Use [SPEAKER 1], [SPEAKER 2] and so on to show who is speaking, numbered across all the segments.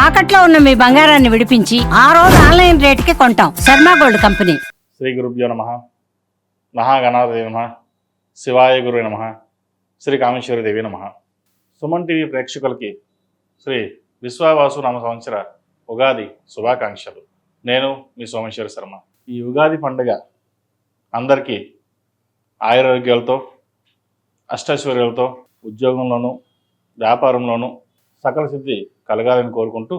[SPEAKER 1] తాకట్లో ఉన్న మీ బంగారాన్ని విడిపించి ఆ రోజు ఆన్లైన్ రేటుకి కొంటాం. Sharma gold company.
[SPEAKER 2] శ్రీ గురుభ్యో నమః. మహాగణాధిపతయే నమః. శివాయ గురువే నమః. శ్రీ కామేశ్వరి దేవి నమః. సుమన్ టీవీ ప్రేక్షకులకి శ్రీ విశ్వావాసు నామ సంవత్సర ఉగాది శుభాకాంక్షలు. నేను మీ సోమేశ్వర శర్మ. ఈ ఉగాది పండుగ అందరికీ ఆయురారోగ్యాలతో అష్టైశ్వర్యాలతో ఉద్యోగంలోనూ వ్యాపారంలోనూ సకల సిద్ధి కలగాలని కోరుకుంటూ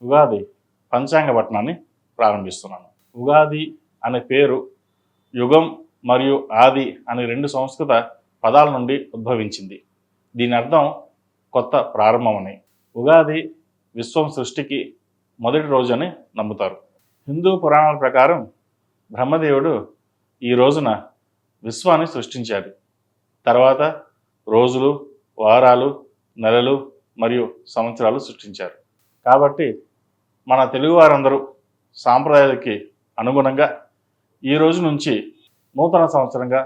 [SPEAKER 2] ఉగాది పంచాంగ పఠనాన్ని ప్రారంభిస్తున్నాను. ఉగాది అనే పేరు యుగం మరియు ఆది అనే రెండు సంస్కృత పదాల నుండి ఉద్భవించింది. దీని అర్థం కొత్త ప్రారంభమని. ఉగాది విశ్వం సృష్టికి మొదటి రోజు అని నమ్ముతారు. హిందూ పురాణాల ప్రకారం బ్రహ్మదేవుడు ఈ రోజున విశ్వాన్ని సృష్టించాడు. తర్వాత రోజులు, వారాలు, నెలలు మరియు సంవత్సరాలు సృష్టించారు. కాబట్టి మన తెలుగువారందరూ సాంప్రదాయాలకి అనుగుణంగా ఈ రోజు నుంచి నూతన సంవత్సరంగా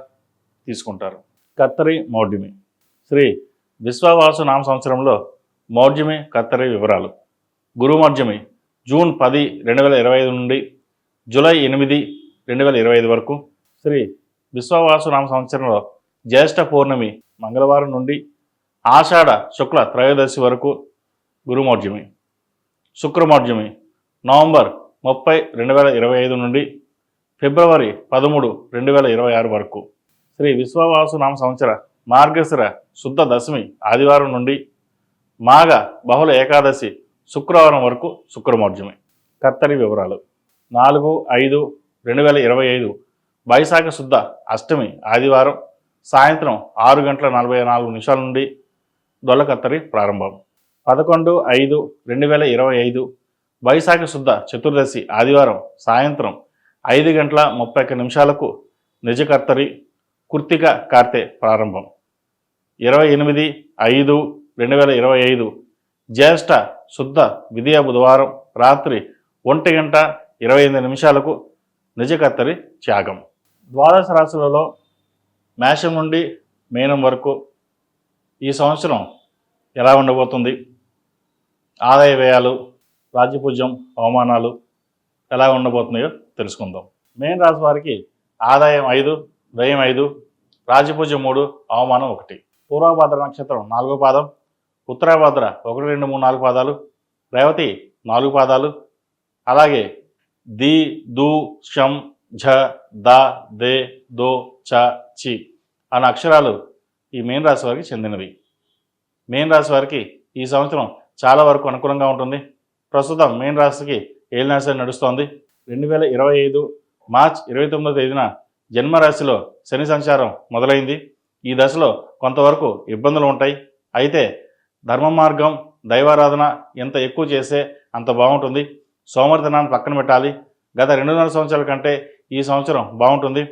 [SPEAKER 2] తీసుకుంటారు. కత్తరి మౌఢ్యమి. శ్రీ విశ్వావాసు నామ సంవత్సరంలో మౌఢ్యమి కత్తరి వివరాలు. గురుమౌఢ్యమి జూన్ 10, 2025 నుండి జూలై 8, 2025 వరకు. శ్రీ విశ్వావాసు నామ సంవత్సరంలో జ్యేష్ఠ పౌర్ణమి మంగళవారం నుండి ఆషాఢ శుక్ల త్రయోదశి వరకు గురుమౌఢ్యమి. శుక్రమౌఢ్యమి నవంబర్ 30, 2025 నుండి ఫిబ్రవరి 13, 2026 వరకు. శ్రీ విశ్వావాసు నామ సంవత్సర మార్గశిర శుద్ధ దశమి ఆదివారం నుండి మాఘ బహుళ ఏకాదశి శుక్రవారం వరకు శుక్రమౌఢ్యమి. కత్తరి వివరాలు. 4, 5, 2025 వైశాఖ శుద్ధ అష్టమి ఆదివారం సాయంత్రం 6:44 నుండి దొల్ల కత్తరి ప్రారంభం. 11, 5, 2025 వైశాఖ శుద్ధ చతుర్దశి ఆదివారం సాయంత్రం 5:31 నిజ కత్తరి కృత్తిక కార్తె ప్రారంభం. 28, 5, 2025 జ్యేష్ఠ శుద్ధ విధియ బుధవారం రాత్రి 1:28 నిజ కత్తరి త్యాగం. ద్వాదశ రాశులలో మేషం నుండి మీనం వరకు ఈ సంవత్సరం ఎలా ఉండబోతుంది, ఆదాయ వ్యయాలు, రాజ్యపూజ్యం, అవమానాలు ఎలా ఉండబోతున్నాయో తెలుసుకుందాం. మీన రాశి వారికి ఆదాయం 5, వ్యయం 5, రాజ్యపూజ్యం 3, అవమానం 1. పూర్వభద్ర నక్షత్రం 4వ పాదం, ఉత్తరాభద్ర 1, 2, 3, 4 పాదాలు, రేవతి 4 పాదాలు, అలాగే ది, దు, షం, ఝ, ద, దే, దో, చ, చి అనే అక్షరాలు ఈ మీన రాశి వారికి చెందినవి. మీన రాశి వారికి ఈ సంవత్సరం చాలా వరకు అనుకూలంగా ఉంటుంది. ప్రస్తుతం మీన రాశికి ఏలినాశ నడుస్తోంది. 2025 మార్చి 29వ తేదీన జన్మరాశిలో శని సంచారం మొదలైంది. ఈ దశలో కొంతవరకు ఇబ్బందులు ఉంటాయి. అయితే ధర్మ మార్గం, దైవారాధన ఎంత ఎక్కువ చేస్తే అంత బాగుంటుంది. సోమరితనాన్ని పక్కన పెట్టాలి. గత 2.5 సంవత్సరాల కంటే ఈ సంవత్సరం బాగుంటుంది.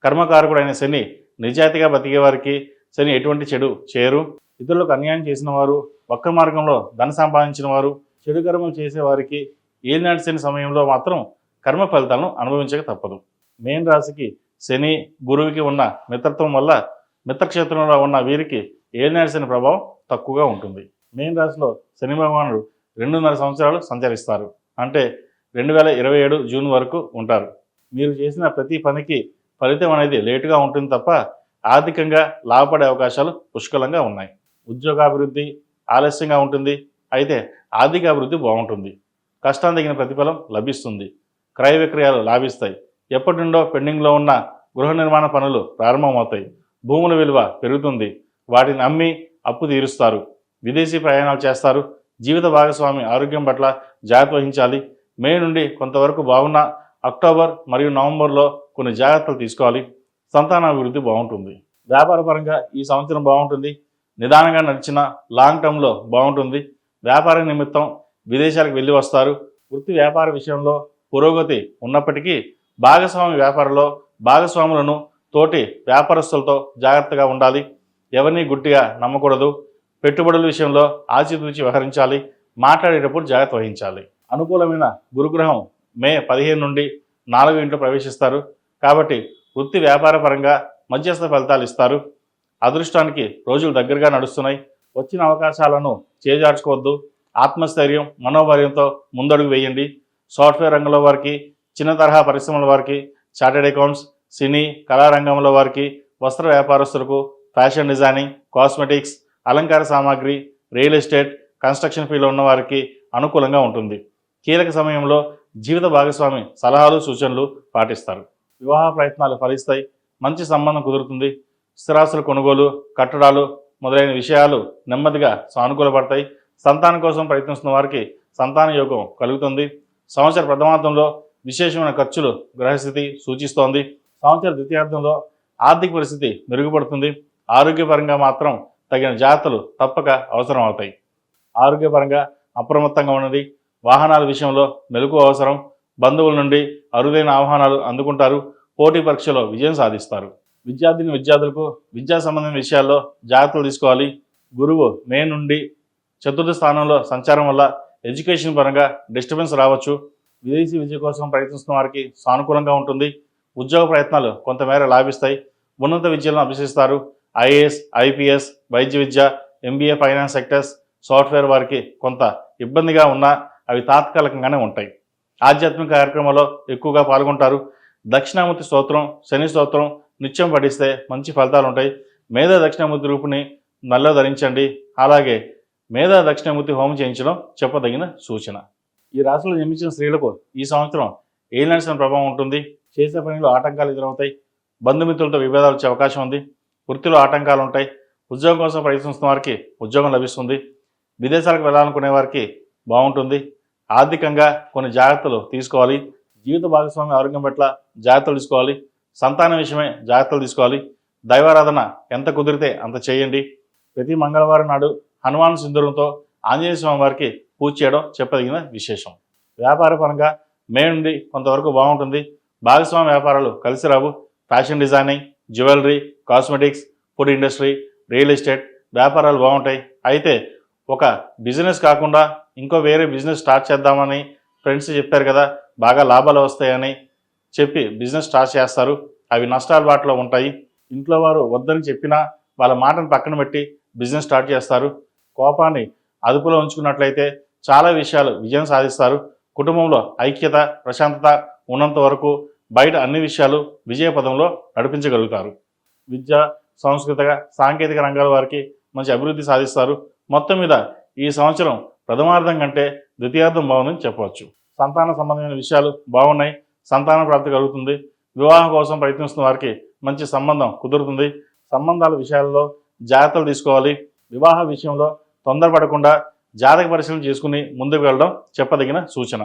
[SPEAKER 2] కర్మకారకుడైన శని నిజాయితీగా బతికే వారికి శని ఎటువంటి చెడు చేయరు. ఇతరులకు అన్యాయం చేసిన వారు, వక్ర మార్గంలో ధన సంపాదించిన వారు, చెడు కర్మలు చేసేవారికి ఏలినాటి శని సమయంలో మాత్రం కర్మ ఫలితాలను అనుభవించక తప్పదు. మీన రాశికి శని, గురువుకి ఉన్న మిత్రత్వం వల్ల మిత్రక్షేత్రంలో ఉన్న వీరికి ఏలినాటి శని ప్రభావం తక్కువగా ఉంటుంది. మీన రాశిలో శని భగవానుడు 2.5 సంవత్సరాలు సంచరిస్తారు. అంటే 2027 జూన్ వరకు ఉంటారు. మీరు చేసిన ప్రతి పనికి ఫలితం అనేది లేటుగా ఉంటుంది తప్ప ఆర్థికంగా లాభపడే అవకాశాలు పుష్కలంగా ఉన్నాయి. ఉద్యోగాభివృద్ధి ఆలస్యంగా ఉంటుంది. అయితే ఆర్థిక అభివృద్ధి బాగుంటుంది. కష్టం తగిన ప్రతిఫలం లభిస్తుంది. క్రయ విక్రయాలు లాభిస్తాయి. ఎప్పటి నుండో పెండింగ్లో ఉన్న గృహ నిర్మాణ పనులు ప్రారంభమవుతాయి. భూముల విలువ పెరుగుతుంది. వాటిని అమ్మి అప్పు తీరుస్తారు. విదేశీ ప్రయాణాలు చేస్తారు. జీవిత భాగస్వామి ఆరోగ్యం పట్ల జాగ్రత్త వహించాలి. మే నుండి కొంతవరకు బాగున్న అక్టోబర్ మరియు నవంబర్లో కొన్ని జాగ్రత్తలు తీసుకోవాలి. సంతానాభివృద్ధి బాగుంటుంది. వ్యాపారపరంగా ఈ సంవత్సరం బాగుంటుంది. నిదానంగా నడిచిన లాంగ్ టర్మ్లో బాగుంటుంది. వ్యాపార నిమిత్తం విదేశాలకు వెళ్ళి వస్తారు. వృత్తి వ్యాపార విషయంలో పురోగతి ఉన్నప్పటికీ భాగస్వామి వ్యాపారంలో భాగస్వాములను తోటి వ్యాపారస్తులతో జాగ్రత్తగా ఉండాలి. ఎవరిని గుడ్డిగా నమ్మకూడదు. పెట్టుబడుల విషయంలో ఆచితూచి వ్యవహరించాలి. మాట్లాడేటప్పుడు జాగ్రత్త వహించాలి. అనుకూలమైన గురుగ్రహం మే 15 నుండి 4వ ఇంట్లో ప్రవేశిస్తారు. కాబట్టి వృత్తి వ్యాపార పరంగా మధ్యస్థ ఫలితాలు ఇస్తారు. అదృష్టానికి రోజులు దగ్గరగా నడుస్తున్నాయి. వచ్చిన అవకాశాలను చేజార్చుకోవద్దు. ఆత్మస్థైర్యం, మనోభార్యంతో ముందడుగు వేయండి. సాఫ్ట్వేర్ రంగంలో వారికి, చిన్న తరహా పరిశ్రమల వారికి, చార్టెడ్ అకౌంట్స్, సినీ కళారంగంలో వారికి, వస్త్ర వ్యాపారస్తులకు, ఫ్యాషన్ డిజైనింగ్, కాస్మెటిక్స్, అలంకార సామాగ్రి, రియల్ ఎస్టేట్, కన్స్ట్రక్షన్ ఫీల్డ్లో ఉన్న వారికి అనుకూలంగా ఉంటుంది. కీలక సమయంలో జీవిత భాగస్వామి సలహాలు సూచనలు పాటిస్తారు. వివాహ ప్రయత్నాలు ఫలిస్తాయి. మంచి సంబంధం కుదురుతుంది. స్థిరాస్తుల కొనుగోలు, కట్టడాలు మొదలైన విషయాలు నెమ్మదిగా సానుకూలపడతాయి. సంతానం కోసం ప్రయత్నిస్తున్న వారికి సంతాన యోగం కలుగుతుంది. సంవత్సర ప్రథమార్థంలో విశేషమైన ఖర్చులు గ్రహస్థితి సూచిస్తోంది. సంవత్సర ద్వితీయార్థంలో ఆర్థిక పరిస్థితి మెరుగుపడుతుంది. ఆరోగ్యపరంగా మాత్రం తగిన జాగ్రత్తలు తప్పక అవసరం అవుతాయి. ఆరోగ్యపరంగా అప్రమత్తంగా ఉన్నది. వాహనాల విషయంలో మెలకువ అవసరం. బంధువుల నుండి అరుదైన ఆహ్వానాలు అందుకుంటారు. పోటీ పరీక్షలో విజయం సాధిస్తారు. విద్యార్థులకు విద్యా సంబంధించిన విషయాల్లో జాగ్రత్తలు తీసుకోవాలి. గురువు మే నుండి చతుర్థ స్థానంలో సంచారం వల్ల ఎడ్యుకేషన్ పరంగా డిస్టర్బెన్స్ రావచ్చు. విదేశీ విద్య కోసం ప్రయత్నిస్తున్న వారికి సానుకూలంగా ఉంటుంది. ఉద్యోగ ప్రయత్నాలు కొంతమేర లాభిస్తాయి. ఉన్నత విద్యలను అభ్యసిస్తారు. ఐఏఎస్, ఐపీఎస్, వైద్య విద్య, ఎంబీఏ, ఫైనాన్స్ సెక్టర్స్, సాఫ్ట్వేర్ వారికి కొంత ఇబ్బందిగా ఉన్నా అవి తాత్కాలికంగానే ఉంటాయి. ఆధ్యాత్మిక కార్యక్రమాల్లో ఎక్కువగా పాల్గొంటారు. దక్షిణామూర్తి స్తోత్రం, శని స్తోత్రం నిత్యం పఠిస్తే మంచి ఫలితాలు ఉంటాయి. మేధా దక్షిణామూర్తి రూపుని నల్ల ధరించండి. అలాగే మేధా దక్షిణామూర్తి హోమం చేయించడం చెప్పదగిన సూచన. ఈ రాశిలో జన్మించిన స్త్రీలకు ఈ సంవత్సరం ఏలినాటి ప్రభావం ఉంటుంది. చేసే పనిలో ఆటంకాలు ఎదురవుతాయి. బంధుమిత్రులతో విభేదాలు వచ్చే అవకాశం ఉంది. వృత్తిలో ఆటంకాలు ఉంటాయి. ఉద్యోగం కోసం ప్రయత్నిస్తున్న వారికి ఉద్యోగం లభిస్తుంది. విదేశాలకు వెళ్ళాలనుకునే వారికి బాగుంటుంది. ఆర్థికంగా కొన్ని జాగ్రత్తలు తీసుకోవాలి. జీవిత భాగస్వామి ఆరోగ్యం పట్ల జాగ్రత్తలు తీసుకోవాలి. సంతానం విషయమే జాగ్రత్తలు తీసుకోవాలి. దైవారాధన ఎంత కుదిరితే అంత చేయండి. ప్రతి మంగళవారం నాడు హనుమాన్ సింధూరంతో ఆంజనేయ స్వామి వారికి పూజ చేయడం చెప్పదగిన విశేషం. వ్యాపార పరంగా మే నుండి కొంతవరకు బాగుంటుంది. భాగస్వామి వ్యాపారాలు కలిసి రావు. Fashion designing, jewellery, cosmetics, food industry, real estate వ్యాపారాలు బాగుంటాయి. అయితే ఒక బిజినెస్ కాకుండా ఇంకో వేరే బిజినెస్ స్టార్ట్ చేద్దామని ఫ్రెండ్స్ చెప్పారు కదా, బాగా లాభాలు వస్తాయని చెప్పి బిజినెస్ స్టార్ట్ చేస్తారు. అవి నష్టాల బాటలో ఉంటాయి. ఇంట్లో వారు వద్దని చెప్పినా వాళ్ళ మాటను పక్కన పెట్టి బిజినెస్ స్టార్ట్ చేస్తారు. కోపాన్ని అదుపులో ఉంచుకున్నట్లయితే చాలా విషయాలు విజయం సాధిస్తారు. కుటుంబంలో ఐక్యత, ప్రశాంతత ఉన్నంత వరకు బయట అన్ని విషయాలు విజయ పదంలో నడిపించగలుగుతారు. విద్య, సాంస్కృతిక, సాంకేతిక రంగాల వారికి మంచి అభివృద్ధి సాధిస్తారు. మొత్తం మీద ఈ సంవత్సరం ప్రథమార్థం కంటే ద్వితీయార్థం బాగుందని చెప్పవచ్చు. సంతాన సంబంధమైన విషయాలు బాగున్నాయి. సంతాన ప్రాప్తి కలుగుతుంది. వివాహం కోసం ప్రయత్నిస్తున్న వారికి మంచి సంబంధం కుదురుతుంది. సంబంధాల విషయాల్లో జాగ్రత్తలు తీసుకోవాలి. వివాహ విషయంలో తొందరపడకుండా జాతక పరిశీలన చేసుకుని ముందుకు వెళ్ళడం చెప్పదగిన సూచన.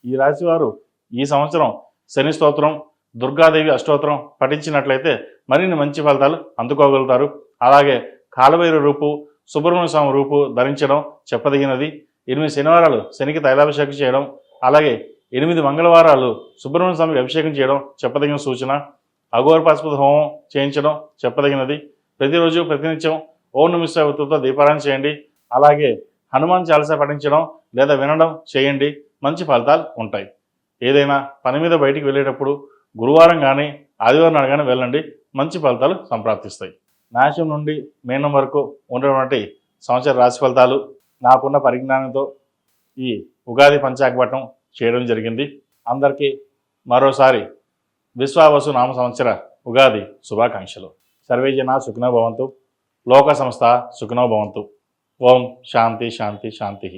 [SPEAKER 2] ఈ రాశి వారు ఈ సంవత్సరం శని స్తోత్రం, దుర్గాదేవి అష్టోత్తరం పఠించినట్లయితే మరిన్ని మంచి ఫలితాలు అందుకోగలుగుతారు. అలాగే కాలభైరవ రూపు, సుబ్రహ్మణ్య స్వామి రూపు ధరించడం చెప్పదగినది. 8 శనివారాలు శనికి తైలాభిషేకం చేయడం, అలాగే 8 మంగళవారాలు సుబ్రహ్మణ్య స్వామికి అభిషేకం చేయడం చెప్పదగిన సూచన. అఘోర పాశుపత హోమం చేయించడం చెప్పదగినది. ప్రతిరోజు ప్రతినిత్యం ఓం నమః శివాయ ఒత్తులతో దీపారాయణ చేయండి. అలాగే హనుమాన్ చాలీసా పఠించడం లేదా వినడం చేయండి. మంచి ఫలితాలు ఉంటాయి. ఏదైనా పని మీద బయటికి వెళ్ళేటప్పుడు గురువారం కానీ ఆదివారం నాడు కానీ వెళ్ళండి. మంచి ఫలితాలు సంప్రాప్తిస్తాయి. మేషం నుండి మీనం వరకు ఉన్నటువంటి సంవత్సర రాశి ఫలితాలు నాకున్న పరిజ్ఞానంతో ఈ ఉగాది పంచాంగపఠనం చేయడం జరిగింది. అందరికీ మరోసారి విశ్వావసు నామ సంవత్సర ఉగాది శుభాకాంక్షలు. సర్వే జనా సుఖినో భవంతు. లోక సంస్థ సుఖినో భవంతు. ఓం శాంతి శాంతి శాంతి.